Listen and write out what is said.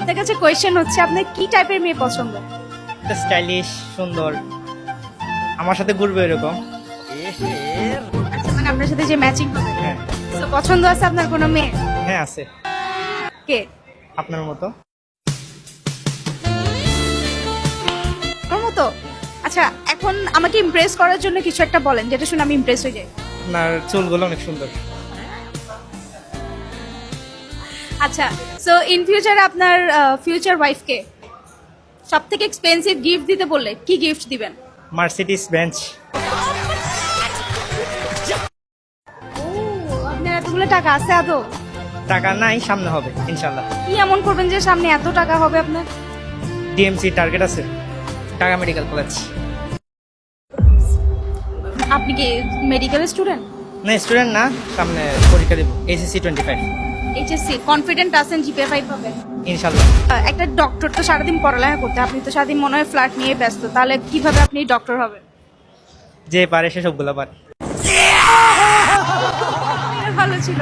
আপনার কাছে কোয়েশ্চেন হচ্ছে আপনার কি টাইপের মেয়ে পছন্দ? স্টাইলিশ, সুন্দর, আমার সাথে ঘুরবে এরকম। আচ্ছা, মানে আপনার সাথে যে ম্যাচিং হবে। হ্যাঁ তো পছন্দ আছে আপনার কোনো মেয়ে? হ্যাঁ আছে, কে? আপনার মতো। আমার মতো? আচ্ছা, এখন আমাকে ইমপ্রেস করার জন্য কিছু একটা বলেন যেটা শুনে আমি ইমপ্রেস হয়ে যাই। আপনার চুলগুলো অনেক সুন্দর। আচ্ছা, সো ইন ফিউচারে আপনার ফিউচার ওয়াইফকে সব থেকে এক্সপেন্সিভ গিফট দিতে বললে কি গিফট দিবেন? Mercedes bench. ও, আপনার এতগুলো টাকা আছে আদৌ? টাকা নাই, সামনে হবে ইনশাল্লাহ। কি এমন করবেন যে সামনে এত টাকা হবে আপনার? ডিএমসি টার্গেট আছে, ঢাকা মেডিকেল কলেজ। আপনি কি মেডিকেল স্টুডেন্ট? না স্টুডেন্ট না, সামনে পরীক্ষা দেব এইচএসসি 25 এইচএসসি কনফিডেন্ট আছেন জিপিএ 5 পাবেন? ইনশাল্লাহ। একটা ডক্টর তো সারাদিন পড়ালেখা করতে, আপনি তো সারাদিন মনে হয় ফ্ল্যাট নিয়ে ব্যস্ত, তাহলে কিভাবে আপনি ডক্টর হবেন? যে পারে সে সবগুলো পারে। ভালো ছিল।